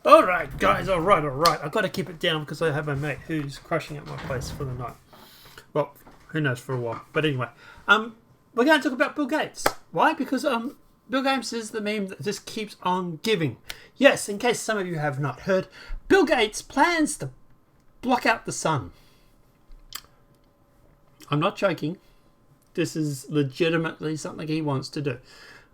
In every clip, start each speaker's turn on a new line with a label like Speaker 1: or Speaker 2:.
Speaker 1: Alright, guys, alright. I've got to keep it down because I have my mate who's crashing at my place for the night. Well, who knows for a while. But anyway, we're going to talk about Bill Gates. Why? Because Bill Gates is the meme that just keeps on giving. Yes, in case some of you have not heard, Bill Gates plans to block out the sun. I'm not joking. This is legitimately something he wants to do.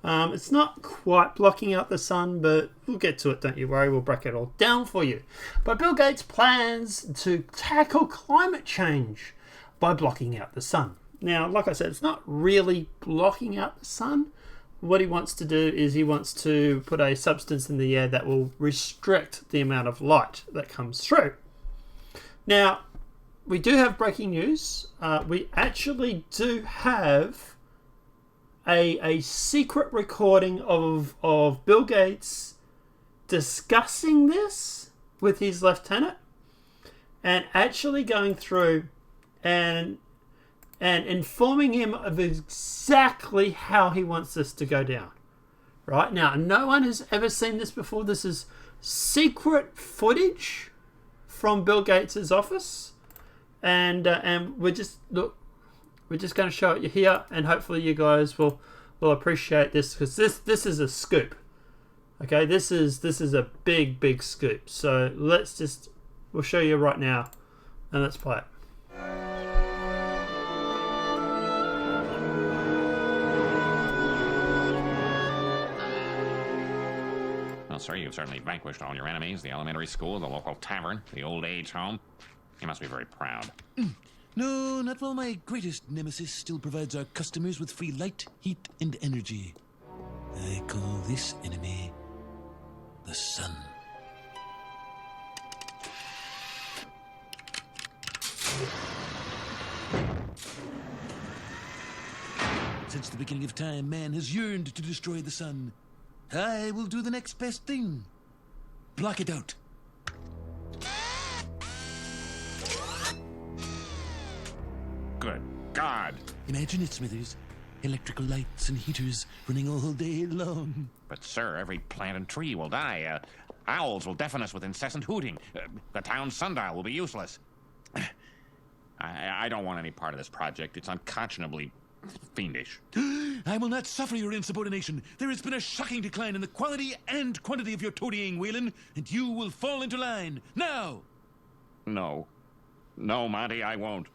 Speaker 1: It's not quite blocking out the sun, but we'll get to it, don't you worry. We'll break it all down for you. But Bill Gates plans to tackle climate change by blocking out the sun. Now, like I said, it's not really blocking out the sun. What he wants to do is he wants to put a substance in the air that will restrict the amount of light that comes through. Now, we do have breaking news. We actually do have a secret recording of Bill Gates discussing this with his lieutenant and actually going through and informing him of exactly how he wants this to go down. Right now, no one has ever seen this before. This is secret footage from Bill Gates' office, and we're just going to show it you here, and hopefully you guys will appreciate this, because this is a scoop. Okay, this is a big scoop. So we'll show you right now, and let's play it.
Speaker 2: Well, sir, you've certainly vanquished all your enemies. The elementary school, the local tavern, the old age home. You must be very proud.
Speaker 3: No, not while my greatest nemesis still provides our customers with free light, heat, and energy. I call this enemy the sun. Since the beginning of time, man has yearned to destroy the sun. I will do the next best thing. Block it out.
Speaker 2: Good God.
Speaker 3: Imagine it, Smithers. Electrical lights and heaters running all day long.
Speaker 2: But, sir, every plant and tree will die. Owls will deafen us with incessant hooting. The town sundial will be useless. I don't want any part of this project. It's unconscionably fiendish.
Speaker 3: I will not suffer your insubordination. There has been a shocking decline in the quality and quantity of your toadying, Whalen, and you will fall into line. Now!
Speaker 2: No, Monty, I won't.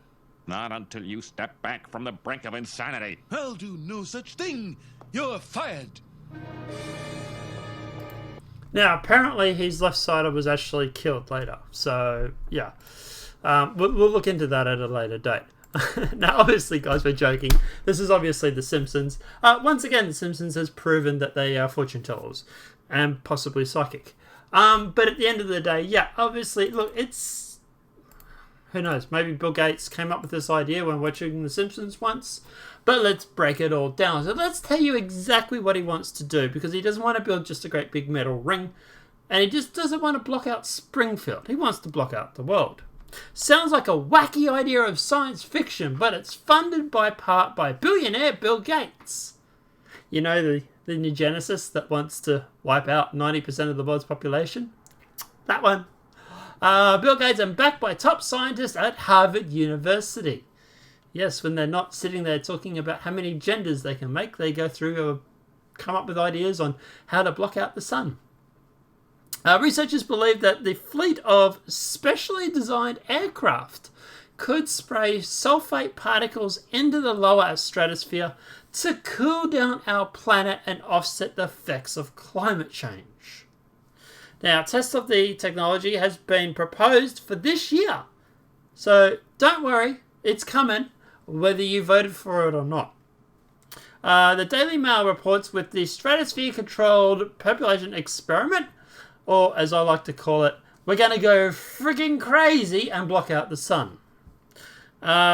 Speaker 2: Not until you step back from the brink of insanity.
Speaker 3: I'll do no such thing. You're fired.
Speaker 1: Now, apparently his left-sider was actually killed later. So, yeah. We'll look into that at a later date. Now, obviously, guys, we're joking. This is obviously The Simpsons. Once again, The Simpsons has proven that they are fortune tellers and possibly psychic. But at the end of the day, yeah, obviously, look, it's... Who knows? Maybe Bill Gates came up with this idea when watching The Simpsons once. But let's break it all down. So let's tell you exactly what he wants to do, because he doesn't want to build just a great big metal ring. And he just doesn't want to block out Springfield. He wants to block out the world. Sounds like a wacky idea of science fiction, but it's funded by billionaire Bill Gates. You know, the eugenicist that wants to wipe out 90% of the world's population? That one. Bill Gates and backed by top scientists at Harvard University. Yes, when they're not sitting there talking about how many genders they can make, they go through or come up with ideas on how to block out the sun. Researchers believe that the fleet of specially designed aircraft could spray sulfate particles into the lower stratosphere to cool down our planet and offset the effects of climate change. Now, tests of the technology has been proposed for this year. So don't worry, it's coming, whether you voted for it or not. The Daily Mail reports with the stratosphere-controlled population experiment, or as I like to call it, we're going to go frigging crazy and block out the sun.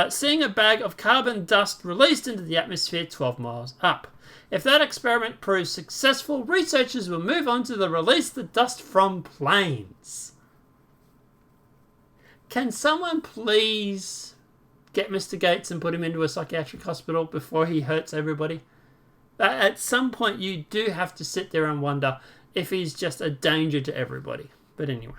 Speaker 1: Seeing a bag of carbon dust released into the atmosphere 12 miles up. If that experiment proves successful, researchers will move on to release the dust from planes. Can someone please get Mr. Gates and put him into a psychiatric hospital before he hurts everybody? At some point, you do have to sit there and wonder if he's just a danger to everybody. But anyway.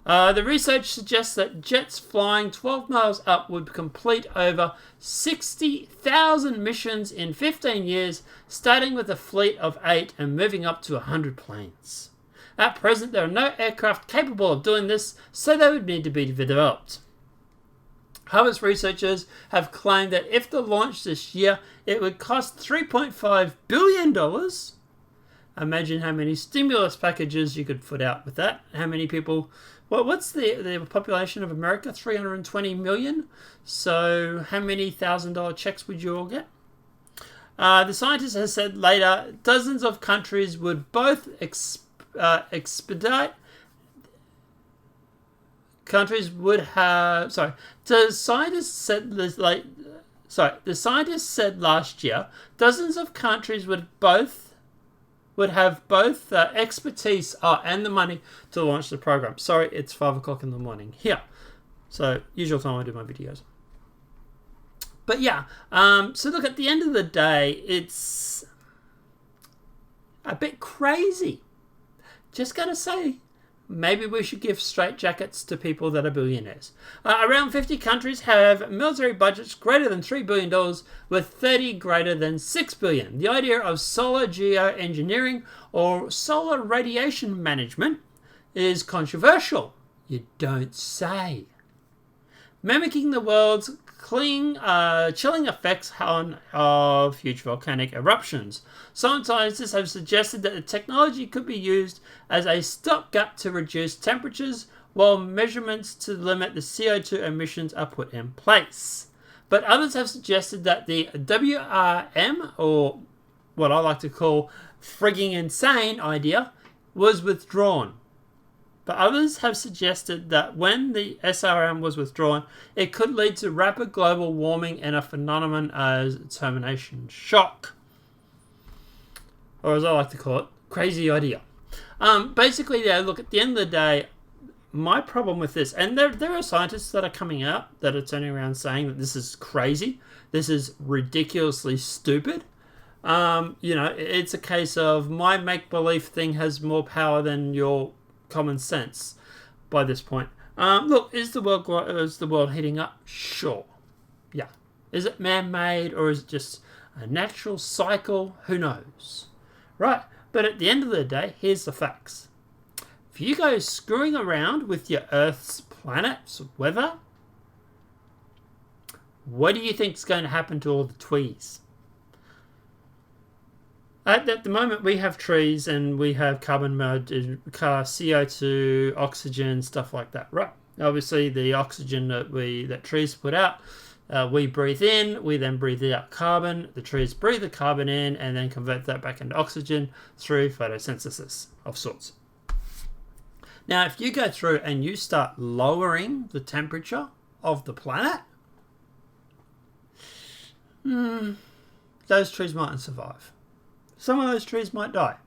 Speaker 1: The research suggests that jets flying 12 miles up would complete over 60,000 missions in 15 years, starting with a fleet of 8 and moving up to 100 planes. At present, there are no aircraft capable of doing this, so they would need to be developed. Harvard's researchers have claimed that if the launch this year, it would cost $3.5 billion. Imagine how many stimulus packages you could put out with that. How many people... Well, what's the population of America? 320 million. So how many $1,000 checks would you all get? The scientist has said later dozens of countries would both expedite. Countries would have. Sorry, the scientist said the scientist said last year dozens of countries would have both expertise and the money to launch the program. Sorry, it's 5 o'clock in the morning here. So, usual time I do my videos. But yeah, so look, at the end of the day, it's a bit crazy. Just gotta say, maybe we should give straitjackets to people that are billionaires. Around 50 countries have military budgets greater than $3 billion, with 30 greater than $6 billion. The idea of solar geoengineering or solar radiation management is controversial. You don't say. Mimicking the world's chilling effects of huge volcanic eruptions. Some scientists have suggested that the technology could be used as a stopgap to reduce temperatures while measurements to limit the CO2 emissions are put in place. But others have suggested that the WRM, or what I like to call frigging insane idea, was withdrawn. But others have suggested that when the SRM was withdrawn, it could lead to rapid global warming and a phenomenon as termination shock. Or as I like to call it, crazy idea. Basically, yeah, look, at the end of the day, my problem with this, and there are scientists that are coming out that are turning around saying that this is crazy, this is ridiculously stupid. It's a case of my make-believe thing has more power than your common sense by this point. Look, is the world heating up? Sure. Yeah. Is it man-made or is it just a natural cycle? Who knows? Right. But at the end of the day, here's the facts. If you go screwing around with your Earth's planet's weather, what do you think is going to happen to all the trees? At the moment, we have trees and we have carbon CO2, oxygen, stuff like that, right? Obviously, the oxygen that trees put out, we breathe in, we then breathe out carbon. The trees breathe the carbon in and then convert that back into oxygen through photosynthesis of sorts. Now, if you go through and you start lowering the temperature of the planet, those trees mightn't survive. Some of those trees might die.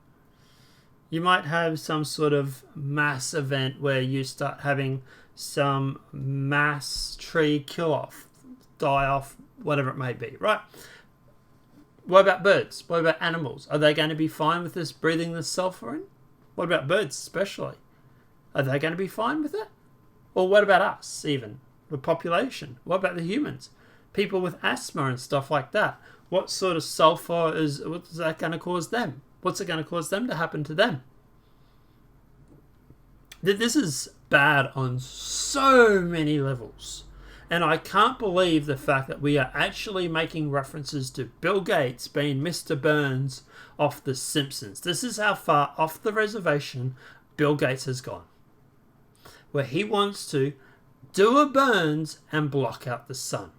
Speaker 1: You might have some sort of mass event where you start having some mass tree kill off, die off, whatever it may be, right? What about birds? What about animals? Are they going to be fine with this breathing this sulfur in? What about birds especially? Are they going to be fine with it? Or what about us even? The population? What about the humans? People with asthma and stuff like that. What sort of sulfur what's that going to cause them? What's it going to cause them to happen to them? This is bad on so many levels. And I can't believe the fact that we are actually making references to Bill Gates being Mr. Burns off The Simpsons. This is how far off the reservation Bill Gates has gone. Where he wants to do a Burns and block out the sun.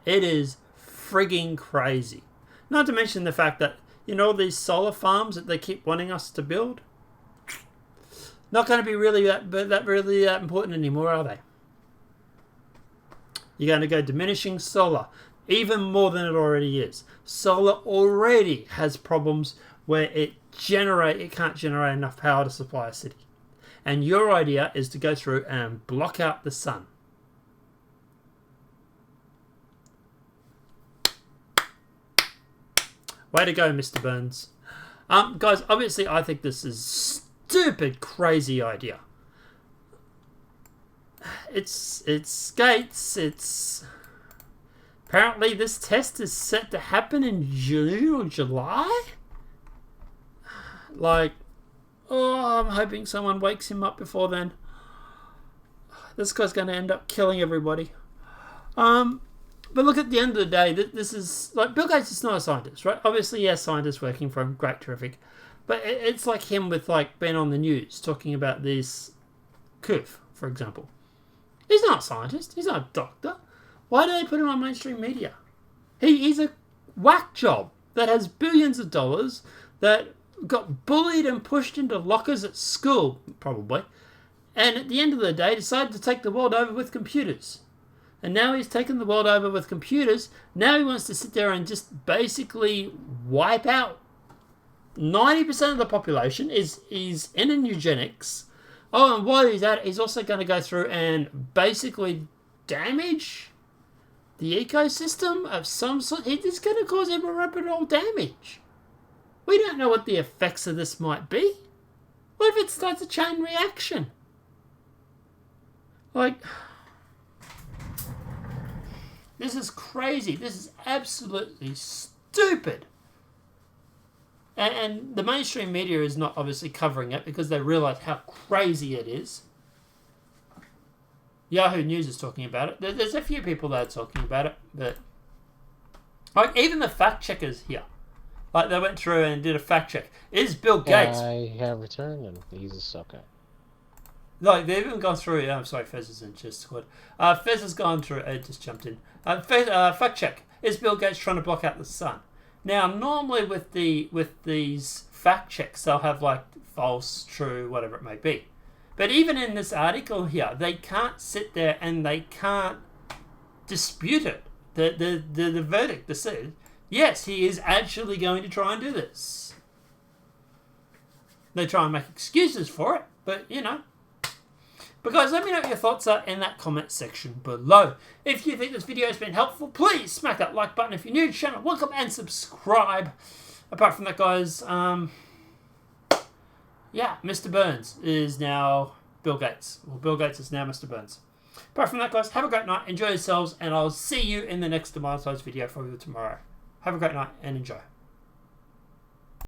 Speaker 1: It is frigging crazy. Not to mention the fact that, all these solar farms that they keep wanting us to build, not going to be really that important anymore, are they? You're going to go diminishing solar even more than it already is. Solar already has problems where it can't generate enough power to supply a city. And your idea is to go through and block out the sun. Way to go, Mr. Burns. Guys, obviously I think this is stupid, crazy idea. It's Gates. Apparently this test is set to happen in June or July. Like, oh, I'm hoping someone wakes him up before then. This guy's going to end up killing everybody. But look, at the end of the day, this is like, Bill Gates is not a scientist, right? Obviously, yes, scientists working for him, great, terrific. But it's like him with like being on the news talking about this curve, for example. He's not a scientist. He's not a doctor. Why do they put him on mainstream media? He's a whack job that has billions of dollars, that got bullied and pushed into lockers at school, probably, and at the end of the day decided to take the world over with computers. And now he's taken the world over with computers. Now he wants to sit there and just basically wipe out 90% of the population. Is in eugenics. Oh, and while he's at it, he's also going to go through and basically damage the ecosystem of some sort. It's going to cause irreparable damage. We don't know what the effects of this might be. What if it starts a chain reaction? Like, this is crazy. This is absolutely stupid. And the mainstream media is not obviously covering it because they realise how crazy it is. Yahoo News is talking about it. There's a few people that are talking about it, but like even the fact checkers here, like they went through and did a fact check. Is Bill Gates?
Speaker 4: I have returned, and he's a sucker.
Speaker 1: Like they've even gone through. I'm sorry, Fez is in just squad. Fez has gone through. Just jumped in. Fact check. Is Bill Gates trying to block out the sun? Now, normally with these fact checks, they'll have like false, true, whatever it may be. But even in this article here, they can't sit there and they can't dispute it. The verdict, the said, yes, he is actually going to try and do this. They try and make excuses for it, but you know. But guys, let me know what your thoughts are in that comment section below. If you think this video has been helpful, please smack that like button. If you're new to the channel, welcome and subscribe. Apart from that, guys, yeah, Mr. Burns is now Bill Gates. Well, Bill Gates is now Mr. Burns. Apart from that, guys, have a great night, enjoy yourselves, and I'll see you in the next demonetized video for you tomorrow. Have a great night and enjoy.